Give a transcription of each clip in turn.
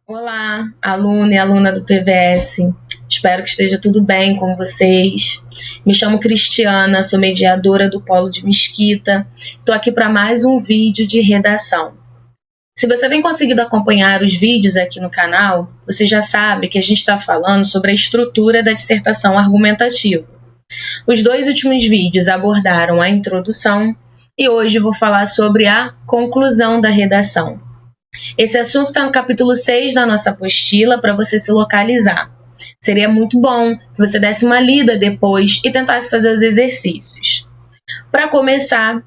Olá, aluno e aluna do PVS. Espero que esteja tudo bem com vocês. Me chamo Cristiana, sou mediadora do Polo de Mesquita. Estou aqui para mais um vídeo de redação. Se você tem conseguido acompanhar os vídeos aqui no canal, você já sabe que a gente está falando sobre a estrutura da dissertação argumentativa. Os dois últimos vídeos abordaram a introdução e hoje eu vou falar sobre a conclusão da redação. Esse assunto está no capítulo 6 da nossa apostila para você se localizar. Seria muito bom que você desse uma lida depois e tentasse fazer os exercícios. Para começar,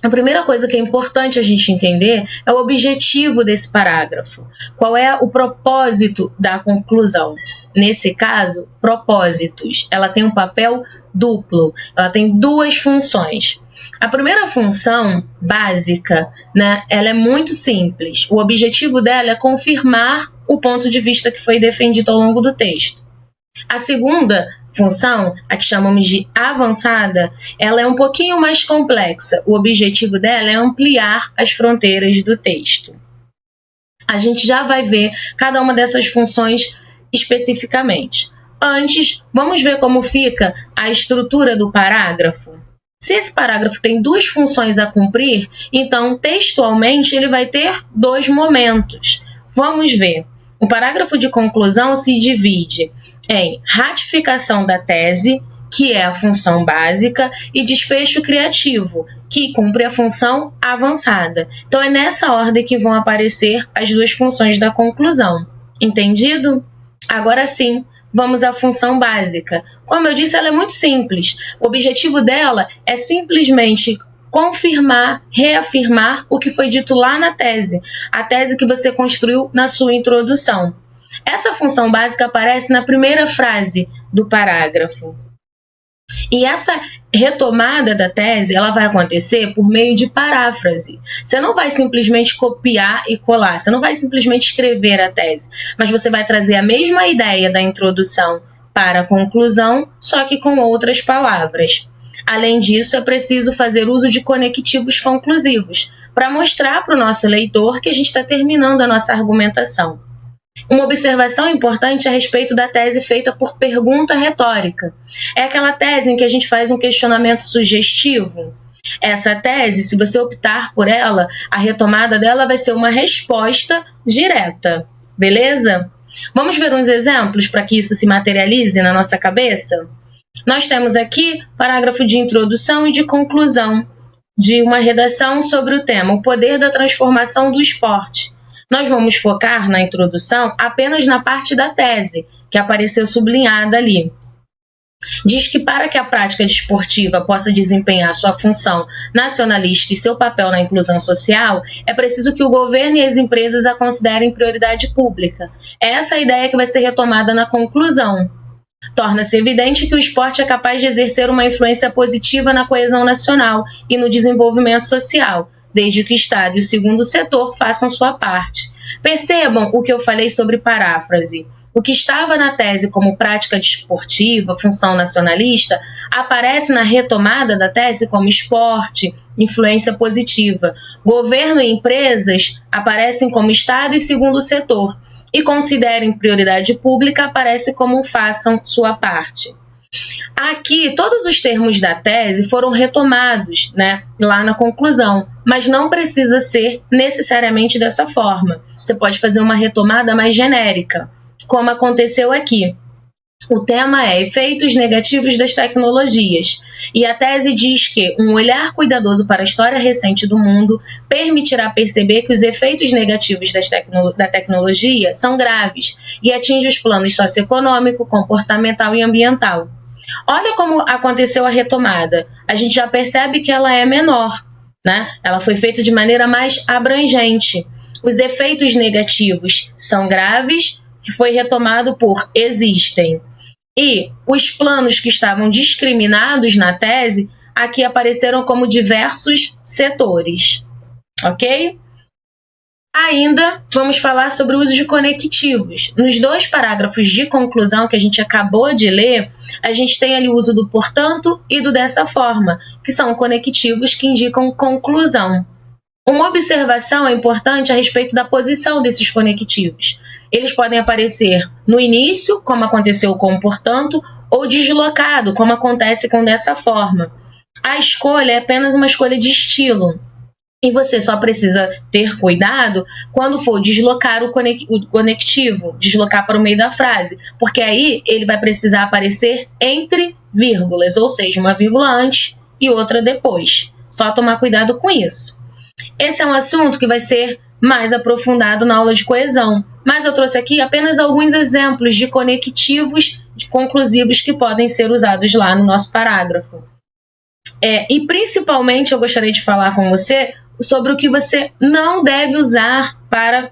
a primeira coisa que é importante a gente entender é o objetivo desse parágrafo. Qual é o propósito da conclusão? Nesse caso, propósitos. Ela tem um papel duplo, ela tem duas funções. A primeira função, básica, ela é muito simples. O objetivo dela é confirmar o ponto de vista que foi defendido ao longo do texto. A segunda função, a que chamamos de avançada, ela é um pouquinho mais complexa. O objetivo dela é ampliar as fronteiras do texto. A gente já vai ver cada uma dessas funções especificamente. Antes, vamos ver como fica a estrutura do parágrafo. Se esse parágrafo tem duas funções a cumprir, então, textualmente, ele vai ter dois momentos. Vamos ver. O parágrafo de conclusão se divide em ratificação da tese, que é a função básica, e desfecho criativo, que cumpre a função avançada. Então, é nessa ordem que vão aparecer as duas funções da conclusão. Entendido? Agora sim, vamos à função básica. Como eu disse, ela é muito simples. O objetivo dela é simplesmente confirmar, reafirmar o que foi dito lá na tese, a tese que você construiu na sua introdução. Essa função básica aparece na primeira frase do parágrafo. E essa retomada da tese, ela vai acontecer por meio de paráfrase. Você não vai simplesmente copiar e colar, você não vai simplesmente escrever a tese, mas você vai trazer a mesma ideia da introdução para a conclusão, só que com outras palavras. Além disso, é preciso fazer uso de conectivos conclusivos, para mostrar para o nosso leitor que a gente está terminando a nossa argumentação. Uma observação importante a respeito da tese feita por pergunta retórica. É aquela tese em que a gente faz um questionamento sugestivo. Essa tese, se você optar por ela, a retomada dela vai ser uma resposta direta. Beleza? Vamos ver uns exemplos para que isso se materialize na nossa cabeça? Nós temos aqui parágrafo de introdução e de conclusão de uma redação sobre o tema, o poder da transformação do esporte. Nós vamos focar na introdução apenas na parte da tese, que apareceu sublinhada ali. Diz que para que a prática desportiva possa desempenhar sua função nacionalista e seu papel na inclusão social, é preciso que o governo e as empresas a considerem prioridade pública. É essa a ideia que vai ser retomada na conclusão. Torna-se evidente que o esporte é capaz de exercer uma influência positiva na coesão nacional e no desenvolvimento social, desde que o Estado e o segundo setor façam sua parte. Percebam o que eu falei sobre paráfrase. O que estava na tese como prática desportiva, função nacionalista, aparece na retomada da tese como esporte, influência positiva. Governo e empresas aparecem como Estado e segundo setor, e considerem prioridade pública aparece como façam sua parte. Aqui, todos os termos da tese foram retomados, lá na conclusão, mas não precisa ser necessariamente dessa forma. Você pode fazer uma retomada mais genérica, como aconteceu aqui. O tema é efeitos negativos das tecnologias, e a tese diz que um olhar cuidadoso para a história recente do mundo permitirá perceber que os efeitos negativos da tecnologia são graves e atingem os planos socioeconômico, comportamental e ambiental. Olha como aconteceu a retomada. A gente já percebe que ela é menor, Ela foi feita de maneira mais abrangente. Os efeitos negativos são graves, que foi retomado por existem. E os planos que estavam discriminados na tese, aqui apareceram como diversos setores, ok? Ainda vamos falar sobre o uso de conectivos. Nos dois parágrafos de conclusão que a gente acabou de ler, a gente tem ali o uso do portanto e do dessa forma, que são conectivos que indicam conclusão. Uma observação é importante a respeito da posição desses conectivos. Eles podem aparecer no início, como aconteceu com o portanto, ou deslocado, como acontece com dessa forma. A escolha é apenas uma escolha de estilo. E você só precisa ter cuidado quando for deslocar o conectivo, deslocar para o meio da frase, porque aí ele vai precisar aparecer entre vírgulas, ou seja, uma vírgula antes e outra depois. Só tomar cuidado com isso. Esse é um assunto que vai ser mais aprofundado na aula de coesão, mas eu trouxe aqui apenas alguns exemplos de conectivos conclusivos que podem ser usados lá no nosso parágrafo. E principalmente eu gostaria de falar com você sobre o que você não deve usar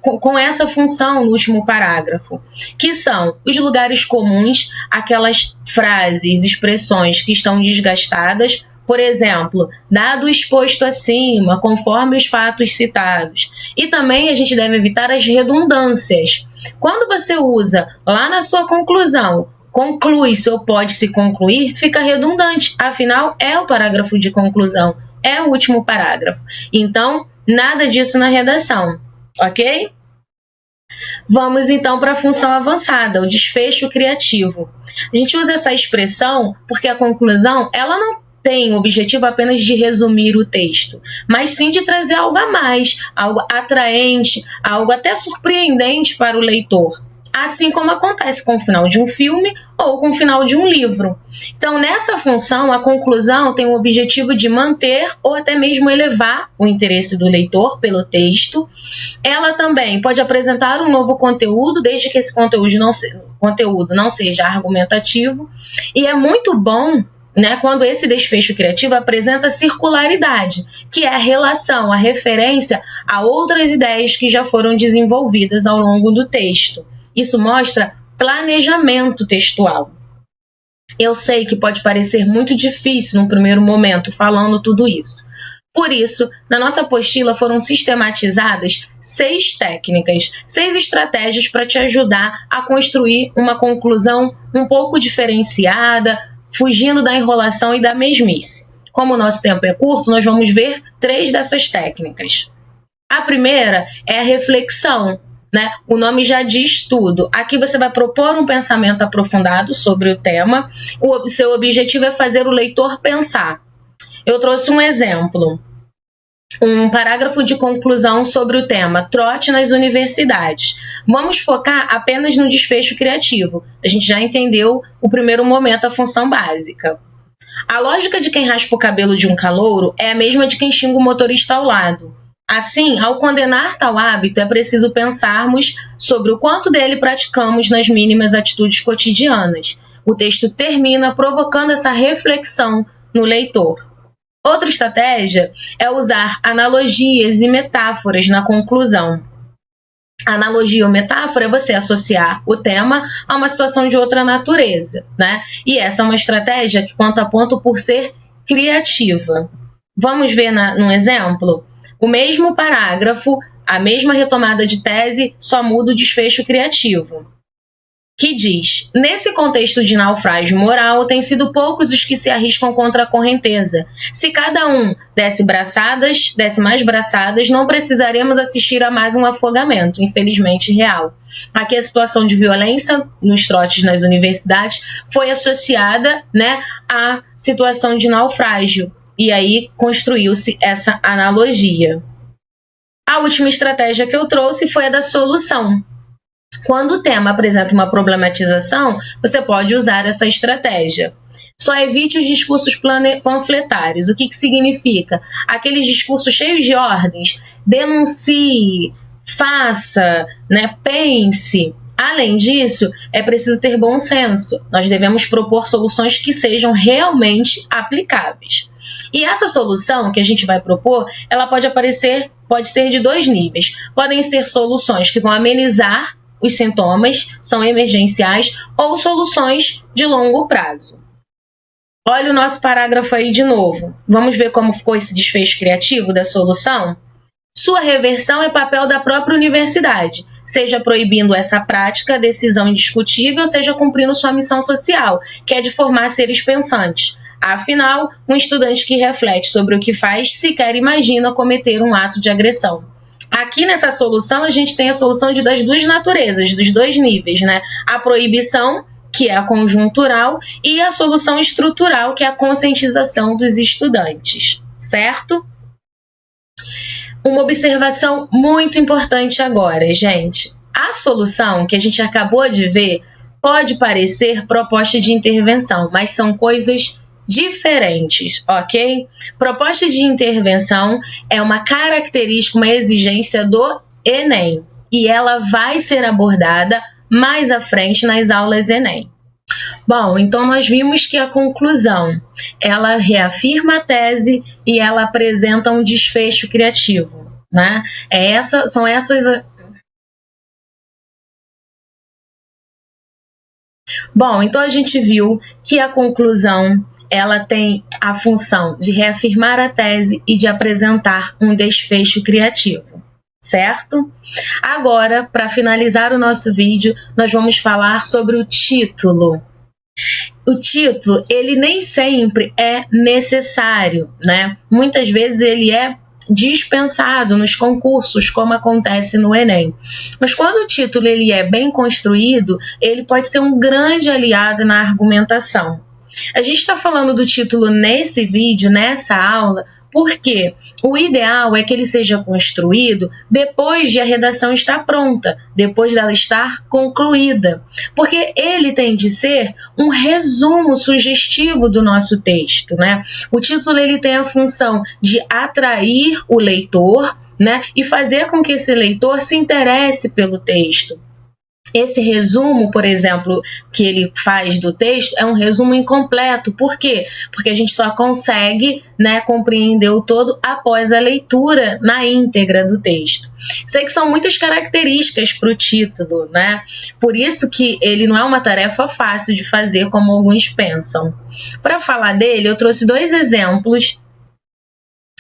com essa função no último parágrafo, que são os lugares comuns, aquelas frases, expressões que estão desgastadas. Por exemplo, dado o exposto acima, conforme os fatos citados. E também a gente deve evitar as redundâncias. Quando você usa lá na sua conclusão, conclui-se ou pode-se concluir, fica redundante. Afinal, é o parágrafo de conclusão, é o último parágrafo. Então, nada disso na redação, ok? Vamos então para a função avançada, o desfecho criativo. A gente usa essa expressão porque a conclusão, ela não tem o objetivo apenas de resumir o texto, mas sim de trazer algo a mais, algo atraente, algo até surpreendente para o leitor. Assim como acontece com o final de um filme ou com o final de um livro. Então, nessa função, a conclusão tem o objetivo de manter ou até mesmo elevar o interesse do leitor pelo texto. Ela também pode apresentar um novo conteúdo, desde que esse conteúdo não seja argumentativo. E é muito bom, né, quando esse desfecho criativo apresenta circularidade, que é a relação, a referência a outras ideias que já foram desenvolvidas ao longo do texto. Isso mostra planejamento textual. Eu sei que pode parecer muito difícil no primeiro momento falando tudo isso. Por isso, na nossa apostila foram sistematizadas 6 técnicas, 6 estratégias para te ajudar a construir uma conclusão um pouco diferenciada, fugindo da enrolação e da mesmice. Como o nosso tempo é curto, nós vamos ver 3 dessas técnicas. A primeira é a reflexão, né? O nome já diz tudo. Aqui você vai propor um pensamento aprofundado sobre o tema. O seu objetivo é fazer o leitor pensar. Eu trouxe um exemplo. Um parágrafo de conclusão sobre o tema trote nas universidades. Vamos focar apenas no desfecho criativo. A gente já entendeu o primeiro momento, a função básica. A lógica de quem raspa o cabelo de um calouro é a mesma de quem xinga o motorista ao lado. Assim, ao condenar tal hábito, é preciso pensarmos sobre o quanto dele praticamos nas mínimas atitudes cotidianas. O texto termina provocando essa reflexão no leitor. Outra estratégia é usar analogias e metáforas na conclusão. Analogia ou metáfora é você associar o tema a uma situação de outra natureza, né? E essa é uma estratégia que conta ponto por ser criativa. Vamos ver num exemplo? O mesmo parágrafo, a mesma retomada de tese, só muda o desfecho criativo. Que diz, nesse contexto de naufrágio moral, tem sido poucos os que se arriscam contra a correnteza. Se cada um desse mais braçadas, não precisaremos assistir a mais um afogamento, infelizmente real. Aqui a situação de violência nos trotes nas universidades foi associada, né, à situação de naufrágio. E aí construiu-se essa analogia. A última estratégia que eu trouxe foi a da solução. Quando o tema apresenta uma problematização, você pode usar essa estratégia. Só evite os discursos panfletários. O que significa? Aqueles discursos cheios de ordens. Denuncie, faça, né, pense. Além disso, é preciso ter bom senso. Nós devemos propor soluções que sejam realmente aplicáveis. E essa solução que a gente vai propor, ela pode ser de 2 níveis. Podem ser soluções que vão amenizar os sintomas, são emergenciais, ou soluções de longo prazo. Olha o nosso parágrafo aí de novo. Vamos ver como ficou esse desfecho criativo da solução? Sua reversão é papel da própria universidade, seja proibindo essa prática, decisão indiscutível, seja cumprindo sua missão social, que é de formar seres pensantes. Afinal, um estudante que reflete sobre o que faz sequer imagina cometer um ato de agressão. Aqui nessa solução, a gente tem a solução das duas naturezas, dos dois níveis, né? A proibição, que é a conjuntural, e a solução estrutural, que é a conscientização dos estudantes, certo? Uma observação muito importante agora, gente. A solução que a gente acabou de ver pode parecer proposta de intervenção, mas são coisas diferentes, ok? Proposta de intervenção é uma característica, uma exigência do Enem, e ela vai ser abordada mais à frente nas aulas Enem. Bom, então nós vimos que a conclusão, ela reafirma a tese e ela apresenta um desfecho criativo, né? São essas... Bom, então a gente viu que a conclusão, ela tem a função de reafirmar a tese e de apresentar um desfecho criativo, certo? Agora, para finalizar o nosso vídeo, nós vamos falar sobre o título. O título, ele nem sempre é necessário, né? Muitas vezes ele é dispensado nos concursos, como acontece no Enem. Mas quando o título ele é bem construído, ele pode ser um grande aliado na argumentação. A gente está falando do título nesse vídeo, nessa aula, porque o ideal é que ele seja construído depois de a redação estar pronta, depois dela estar concluída, porque ele tem de ser um resumo sugestivo do nosso texto, né? O título ele tem a função de atrair o leitor, né? E fazer com que esse leitor se interesse pelo texto. Esse resumo, por exemplo, que ele faz do texto é um resumo incompleto. Por quê? Porque a gente só consegue, né, compreender o todo após a leitura na íntegra do texto. Sei que são muitas características para o título, né? Por isso que ele não é uma tarefa fácil de fazer, como alguns pensam. Para falar dele, eu trouxe dois exemplos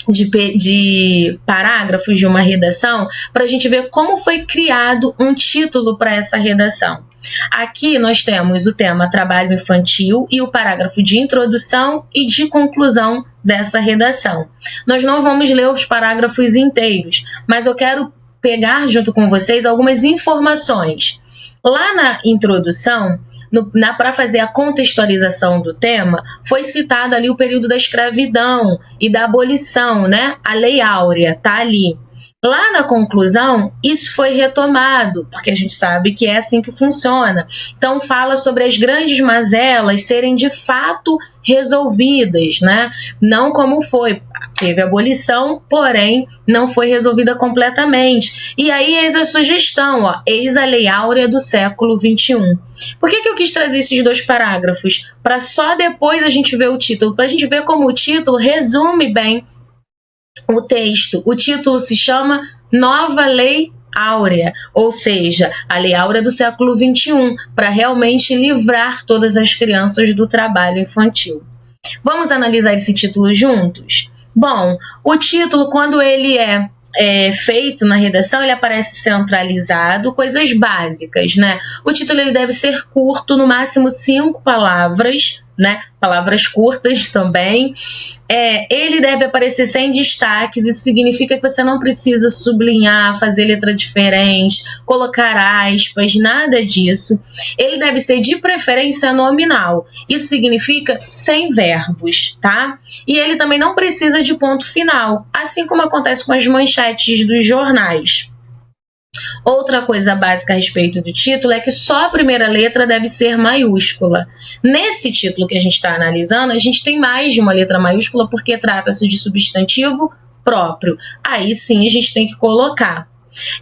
de parágrafos de uma redação para a gente ver como foi criado um título para essa redação. Aqui nós temos o tema trabalho infantil e o parágrafo de introdução e de conclusão dessa redação. Nós não vamos ler os parágrafos inteiros, mas eu quero pegar junto com vocês algumas informações. Lá na introdução, para fazer a contextualização do tema, foi citado ali o período da escravidão e da abolição, né? A Lei Áurea está ali. Lá na conclusão, isso foi retomado, porque a gente sabe que é assim que funciona. Então, fala sobre as grandes mazelas serem de fato resolvidas, né? Não como foi. Teve abolição, porém, não foi resolvida completamente. E aí, eis a sugestão, ó, eis a Lei Áurea do século XXI. Por que eu quis trazer esses dois parágrafos? Para só depois a gente ver o título, para a gente ver como o título resume bem o texto. O título se chama Nova Lei Áurea, ou seja, a Lei Áurea do século XXI, para realmente livrar todas as crianças do trabalho infantil. Vamos analisar esse título juntos? Bom, o título, quando ele é feito na redação, ele aparece centralizado, coisas básicas, né? O título ele deve ser curto, no máximo 5 palavras, né? Palavras curtas também. Ele deve aparecer sem destaques, isso significa que você não precisa sublinhar, fazer letra diferente, colocar aspas, nada disso. Ele deve ser de preferência nominal, isso significa sem verbos, tá? E ele também não precisa de ponto final, assim como acontece com as manchetes dos jornais. Outra coisa básica a respeito do título é que só a primeira letra deve ser maiúscula. Nesse título que a gente está analisando, a gente tem mais de uma letra maiúscula porque trata-se de substantivo próprio. Aí sim a gente tem que colocar.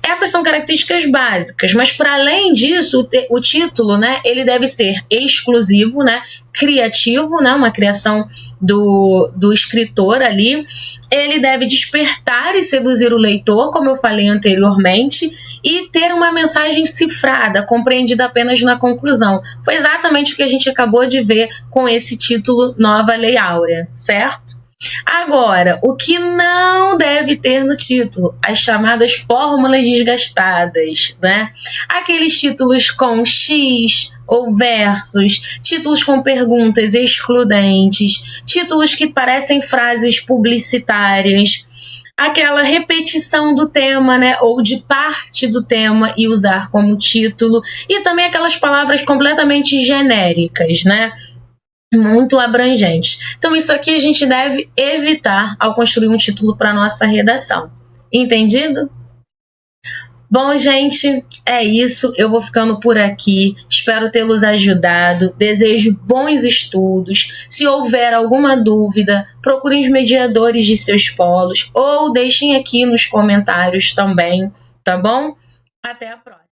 Essas são características básicas, mas para além disso, o título, né, ele deve ser exclusivo, né, criativo, né, uma criação do escritor ali. Ele deve despertar e seduzir o leitor, como eu falei anteriormente, e ter uma mensagem cifrada, compreendida apenas na conclusão. Foi exatamente o que a gente acabou de ver com esse título Nova Lei Áurea, certo? Agora, o que não deve ter no título? As chamadas fórmulas desgastadas, né? Aqueles títulos com X ou versos, títulos com perguntas excludentes, títulos que parecem frases publicitárias, aquela repetição do tema, né, ou de parte do tema e usar como título, e também aquelas palavras completamente genéricas, né, muito abrangentes. Então isso aqui a gente deve evitar ao construir um título para nossa redação. Entendido? Bom, gente, é isso. Eu vou ficando por aqui. Espero tê-los ajudado. Desejo bons estudos. Se houver alguma dúvida, procurem os mediadores de seus polos ou deixem aqui nos comentários também, tá bom? Até a próxima.